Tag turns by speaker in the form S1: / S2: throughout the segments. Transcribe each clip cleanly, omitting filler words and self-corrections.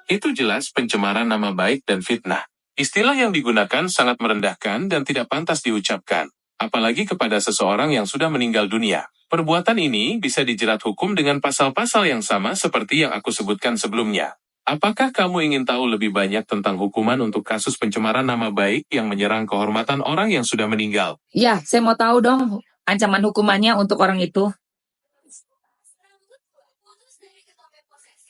S1: Itu jelas pencemaran nama baik dan fitnah. Istilah yang digunakan sangat merendahkan dan tidak pantas diucapkan, apalagi kepada seseorang yang sudah meninggal dunia. Perbuatan ini bisa dijerat hukum dengan pasal-pasal yang sama seperti yang aku sebutkan sebelumnya. Apakah kamu ingin tahu lebih banyak tentang hukuman untuk kasus pencemaran nama baik yang menyerang kehormatan orang yang sudah meninggal?
S2: Ya, saya mau tahu dong ancaman hukumannya untuk orang itu.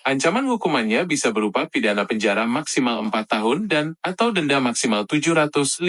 S1: Ancaman hukumannya bisa berupa pidana penjara maksimal 4 tahun dan atau denda maksimal 750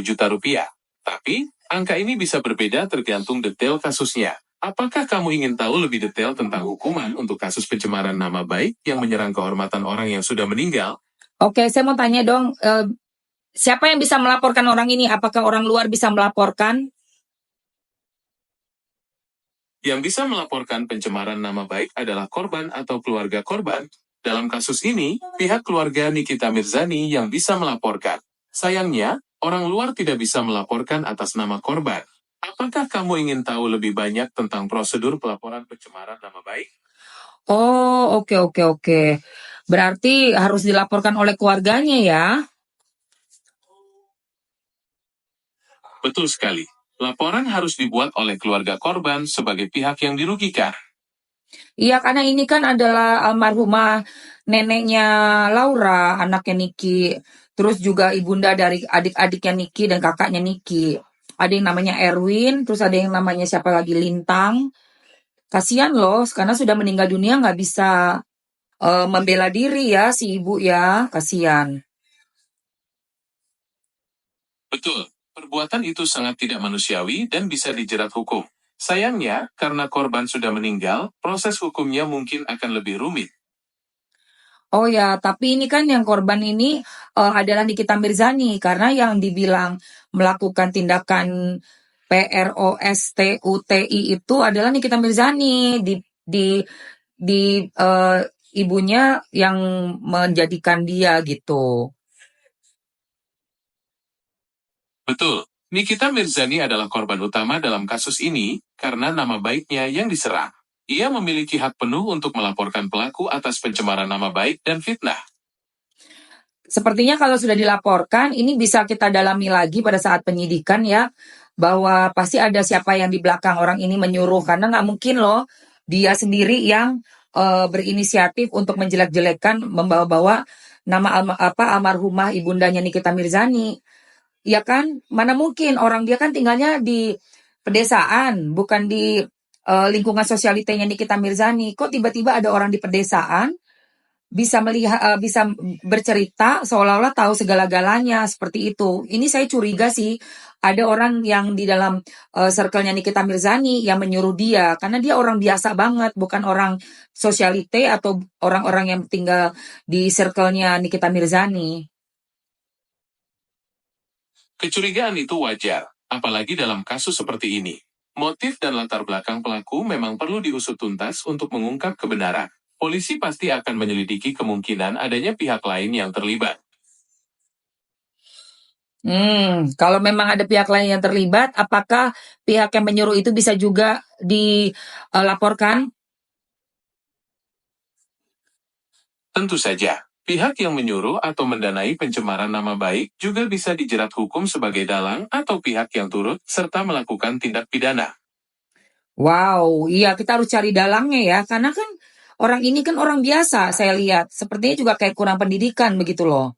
S1: juta rupiah. Tapi, angka ini bisa berbeda tergantung detail kasusnya. Apakah kamu ingin tahu lebih detail tentang hukuman untuk kasus pencemaran nama baik yang menyerang kehormatan orang yang sudah meninggal?
S2: Oke, saya mau tanya dong, siapa yang bisa melaporkan orang ini? Apakah orang luar bisa melaporkan?
S1: Yang bisa melaporkan pencemaran nama baik adalah korban atau keluarga korban. Dalam kasus ini, pihak keluarga Nikita Mirzani yang bisa melaporkan. Sayangnya, orang luar tidak bisa melaporkan atas nama korban. Apakah kamu ingin tahu lebih banyak tentang prosedur pelaporan pencemaran nama baik?
S2: Oh, oke. Berarti harus dilaporkan oleh keluarganya ya?
S1: Betul sekali. Laporan harus dibuat oleh keluarga korban sebagai pihak yang dirugikan.
S2: Iya, karena ini kan adalah almarhumah neneknya Laura, anaknya Niki. Terus juga ibunda dari adik-adiknya Niki dan kakaknya Niki. Ada yang namanya Erwin, terus ada yang namanya siapa lagi Lintang. Kasihan loh, karena sudah meninggal dunia nggak bisa membela diri ya si ibu ya, kasihan.
S1: Betul, perbuatan itu sangat tidak manusiawi dan bisa dijerat hukum. Sayangnya, karena korban sudah meninggal, proses hukumnya mungkin akan lebih rumit.
S2: Oh ya, tapi ini kan yang korban ini adalah Nikita Mirzani karena yang dibilang melakukan tindakan PROSTUTI itu adalah Nikita Mirzani di ibunya yang menjadikan dia gitu.
S1: Betul, Nikita Mirzani adalah korban utama dalam kasus ini karena nama baiknya yang diserang. Ia memiliki hak penuh untuk melaporkan pelaku atas pencemaran nama baik dan fitnah.
S2: Sepertinya kalau sudah dilaporkan, ini bisa kita dalami lagi pada saat penyidikan ya, bahwa pasti ada siapa yang di belakang orang ini menyuruh, karena nggak mungkin loh dia sendiri yang berinisiatif untuk menjelek-jelekan, membawa-bawa nama almarhumah ibundanya Nikita Mirzani. Ya kan, mana mungkin orang dia kan tinggalnya di pedesaan, bukan di lingkungan sosialitanya Nikita Mirzani. Kok tiba-tiba ada orang di pedesaan bisa melihat, bisa bercerita seolah-olah tahu segala-galanya seperti itu. Ini saya curiga sih ada orang yang di dalam circle-nya Nikita Mirzani yang menyuruh dia karena dia orang biasa banget, bukan orang sosialite atau orang-orang yang tinggal di circle-nya Nikita Mirzani.
S1: Kecurigaan itu wajar, apalagi dalam kasus seperti ini. Motif dan latar belakang pelaku memang perlu diusut tuntas untuk mengungkap kebenaran. Polisi pasti akan menyelidiki kemungkinan adanya pihak lain yang terlibat.
S2: Kalau memang ada pihak lain yang terlibat, apakah pihak yang menyuruh itu bisa juga dilaporkan?
S1: Tentu saja, pihak yang menyuruh atau mendanai pencemaran nama baik juga bisa dijerat hukum sebagai dalang atau pihak yang turut serta melakukan tindak pidana.
S2: Wow, iya kita harus cari dalangnya ya, karena kan orang ini kan orang biasa saya lihat, sepertinya juga kayak kurang pendidikan begitu loh.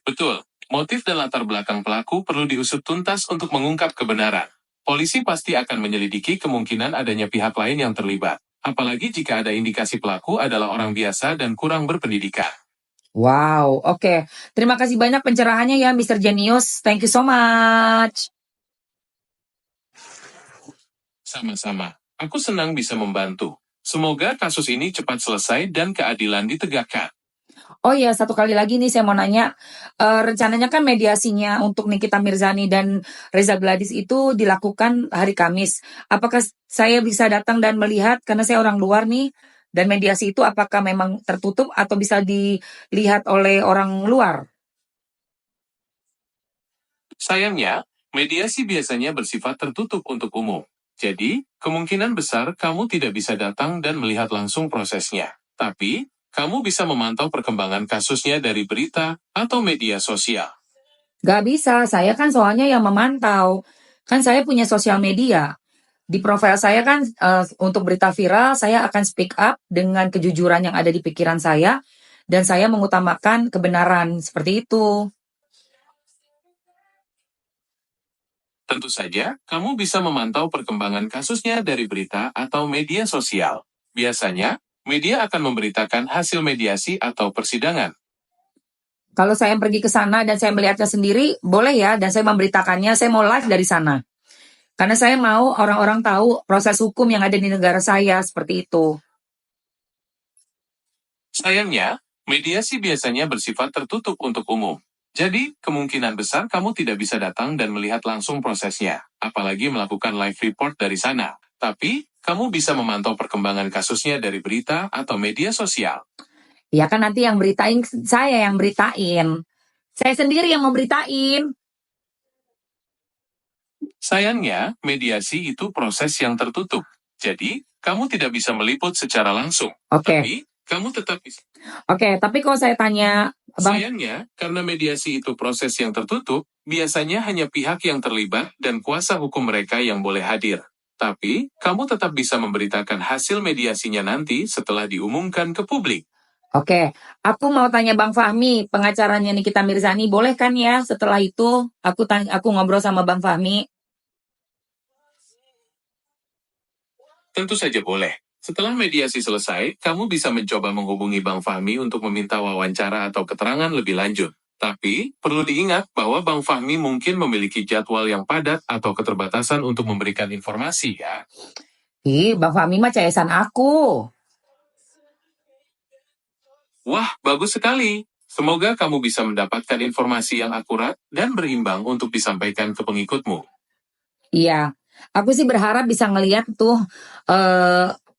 S1: Betul, motif dan latar belakang pelaku perlu diusut tuntas untuk mengungkap kebenaran. Polisi pasti akan menyelidiki kemungkinan adanya pihak lain yang terlibat. Apalagi jika ada indikasi pelaku adalah orang biasa dan kurang berpendidikan.
S2: Wow, oke. Terima kasih banyak pencerahannya ya, Mr. Genius. Thank you so much.
S1: Sama-sama, aku senang bisa membantu. Semoga kasus ini cepat selesai dan keadilan ditegakkan.
S2: Oh ya, satu kali lagi nih saya mau nanya, rencananya kan mediasinya untuk Nikita Mirzani dan Reza Gladys itu dilakukan hari Kamis. Apakah saya bisa datang dan melihat karena saya orang luar nih, dan mediasi itu apakah memang tertutup atau bisa dilihat oleh orang luar?
S1: Sayangnya, mediasi biasanya bersifat tertutup untuk umum. Jadi, kemungkinan besar kamu tidak bisa datang dan melihat langsung prosesnya. Tapi, kamu bisa memantau perkembangan kasusnya dari berita atau media sosial.
S2: Gak bisa, saya kan soalnya yang memantau. Kan saya punya sosial media. Di profil saya kan untuk berita viral, saya akan speak up dengan kejujuran yang ada di pikiran saya, dan saya mengutamakan kebenaran, seperti itu.
S1: Tentu saja, kamu bisa memantau perkembangan kasusnya dari berita atau media sosial. Biasanya, media akan memberitakan hasil mediasi atau persidangan.
S2: Kalau saya pergi ke sana dan saya melihatnya sendiri, boleh ya, dan saya memberitakannya, saya mau live dari sana. Karena saya mau orang-orang tahu proses hukum yang ada di negara saya, seperti itu.
S1: Sayangnya, mediasi biasanya bersifat tertutup untuk umum. Jadi, kemungkinan besar kamu tidak bisa datang dan melihat langsung prosesnya, apalagi melakukan live report dari sana. Tapi, kamu bisa memantau perkembangan kasusnya dari berita atau media sosial.
S2: Ya kan nanti yang beritain, saya yang beritain. Saya sendiri yang memberitain.
S1: Sayangnya, mediasi itu proses yang tertutup. Jadi, kamu tidak bisa meliput secara langsung.
S2: Oke,
S1: Tapi, kamu tetap bisa.
S2: oke. Tapi kalau saya tanya, Bang,
S1: Sayangnya, karena mediasi itu proses yang tertutup, biasanya hanya pihak yang terlibat dan kuasa hukum mereka yang boleh hadir. Tapi, kamu tetap bisa memberitakan hasil mediasinya nanti setelah diumumkan ke publik.
S2: oke, aku mau tanya Bang Fahmi, pengacaranya Nikita Mirzani, boleh kan ya setelah itu aku ngobrol sama Bang Fahmi?
S1: Tentu saja boleh. Setelah mediasi selesai, kamu bisa mencoba menghubungi Bang Fahmi untuk meminta wawancara atau keterangan lebih lanjut. Tapi, perlu diingat bahwa Bang Fahmi mungkin memiliki jadwal yang padat atau keterbatasan untuk memberikan informasi ya.
S2: Ih, Bang Fahmi mah caesan aku.
S1: Wah, bagus sekali. Semoga kamu bisa mendapatkan informasi yang akurat dan berimbang untuk disampaikan ke pengikutmu.
S2: Iya, aku sih berharap bisa ngeliat tuh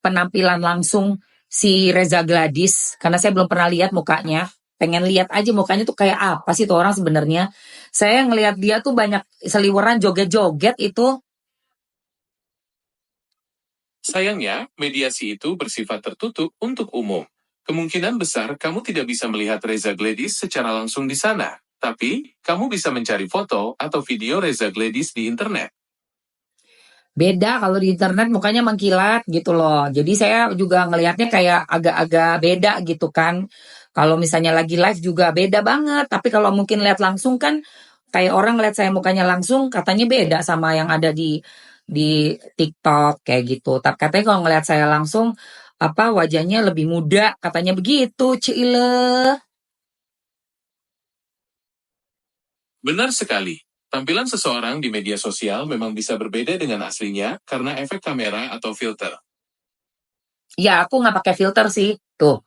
S2: penampilan langsung si Reza Gladys, karena saya belum pernah lihat mukanya. Pengen lihat aja mukanya tuh kayak apa sih tuh orang sebenarnya. Saya ngelihat dia tuh banyak seliweran joget-joget itu.
S1: Sayangnya, mediasi itu bersifat tertutup untuk umum. Kemungkinan besar kamu tidak bisa melihat Reza Gladys secara langsung di sana. Tapi, kamu bisa mencari foto atau video Reza Gladys di internet.
S2: Beda kalau di internet mukanya mengkilat gitu loh. Jadi saya juga ngelihatnya kayak agak-agak beda gitu kan. Kalau misalnya lagi live juga beda banget. Tapi kalau mungkin lihat langsung kan kayak orang lihat saya mukanya langsung katanya beda sama yang ada di TikTok kayak gitu. Tapi katanya kalau ngelihat saya langsung apa wajahnya lebih muda katanya begitu, Cile.
S1: Benar sekali. Tampilan seseorang di media sosial memang bisa berbeda dengan aslinya karena efek kamera atau filter.
S2: Ya aku nggak pakai filter sih. Tuh,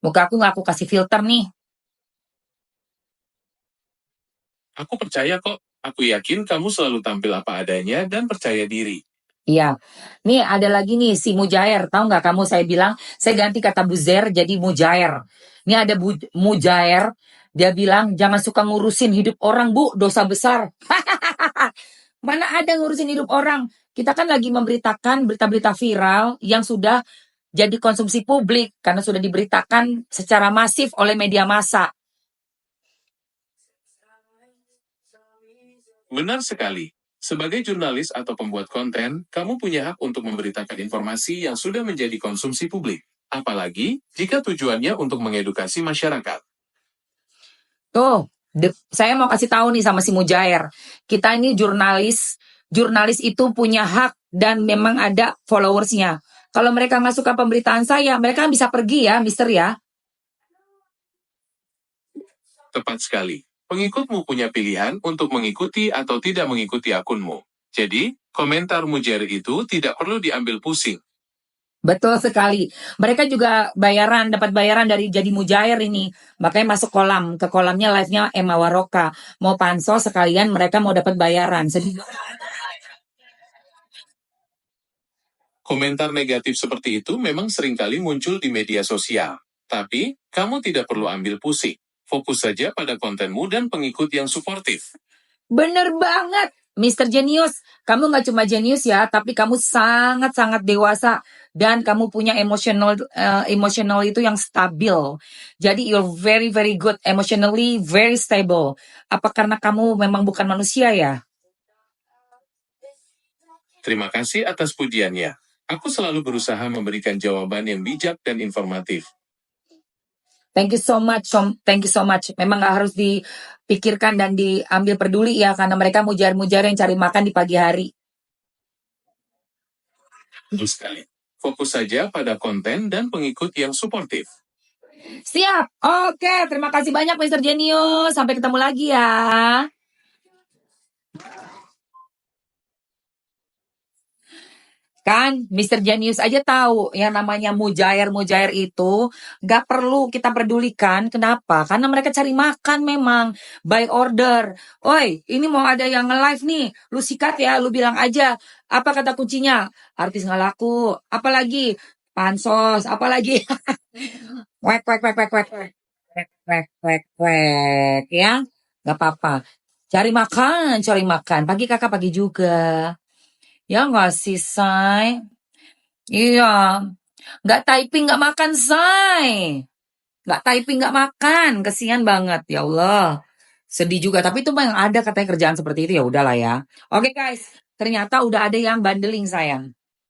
S2: muka aku nggak aku kasih filter nih.
S1: Aku percaya kok. Aku yakin kamu selalu tampil apa adanya dan percaya diri.
S2: Iya, nih ada lagi nih si Mujair, tahu nggak kamu saya bilang, saya ganti kata Buzer jadi Mujair. Ini ada Mujair, dia bilang jangan suka ngurusin hidup orang Bu, dosa besar. Mana ada ngurusin hidup orang? Kita kan lagi memberitakan berita-berita viral yang sudah jadi konsumsi publik karena sudah diberitakan secara masif oleh media massa.
S1: Benar sekali. Sebagai jurnalis atau pembuat konten, kamu punya hak untuk memberitakan informasi yang sudah menjadi konsumsi publik. Apalagi jika tujuannya untuk mengedukasi masyarakat.
S2: Tuh, saya mau kasih tahu nih sama si Mujair. Kita ini jurnalis, jurnalis itu punya hak dan memang ada followersnya. Kalau mereka nggak suka pemberitaan saya, mereka bisa pergi ya, Mister ya.
S1: Tepat sekali. Pengikutmu punya pilihan untuk mengikuti atau tidak mengikuti akunmu. Jadi, komentar mujer itu tidak perlu diambil pusing.
S2: Betul sekali. Mereka juga bayaran, dapat bayaran dari jadi Mujair ini. Makanya masuk kolam, ke kolamnya live-nya Emma Waroka. Mau pansos sekalian mereka mau dapat bayaran. Sedih.
S1: Komentar negatif seperti itu memang seringkali muncul di media sosial. Tapi, kamu tidak perlu ambil pusing. Fokus saja pada kontenmu dan pengikut yang suportif.
S2: Bener banget, Mr. Genius. Kamu nggak cuma jenius ya, tapi kamu sangat-sangat dewasa dan kamu punya emotional itu yang stabil. Jadi you're very very good emotionally, very stable. Apa karena kamu memang bukan manusia ya?
S1: Terima kasih atas pujiannya. Aku selalu berusaha memberikan jawaban yang bijak dan informatif.
S2: Thank you so much, thank you so much. Memang nggak harus dipikirkan dan diambil peduli ya, karena mereka mujar-mujar yang cari makan di pagi hari.
S1: Betul sekali. Fokus saja pada konten dan pengikut yang suportif.
S2: Siap. Oke, terima kasih banyak Mr. Genius. Sampai ketemu lagi ya. Kan Mr. Genius aja tahu yang namanya mujair-mujair itu gak perlu kita pedulikan. Kenapa? Karena mereka cari makan memang. By order. Oi, ini mau ada yang nge-live nih. Lu sikat ya, lu bilang aja. Apa kata kuncinya? Artis nggak laku. Apalagi? Pansos. Apalagi? Wek, wek, wek, wek, wek. Wek, wek, wek, wek. Ya, gak apa-apa. Cari makan, cari makan. Pagi kakak, pagi juga. Ya nggak sih, Say? Iya. Nggak typing, nggak makan, Say. Nggak typing, nggak makan. Kesian banget, ya Allah. Sedih juga. Tapi itu mah yang ada katanya kerjaan seperti itu, ya udahlah ya. Oke guys, ternyata udah ada yang bandeling sayang.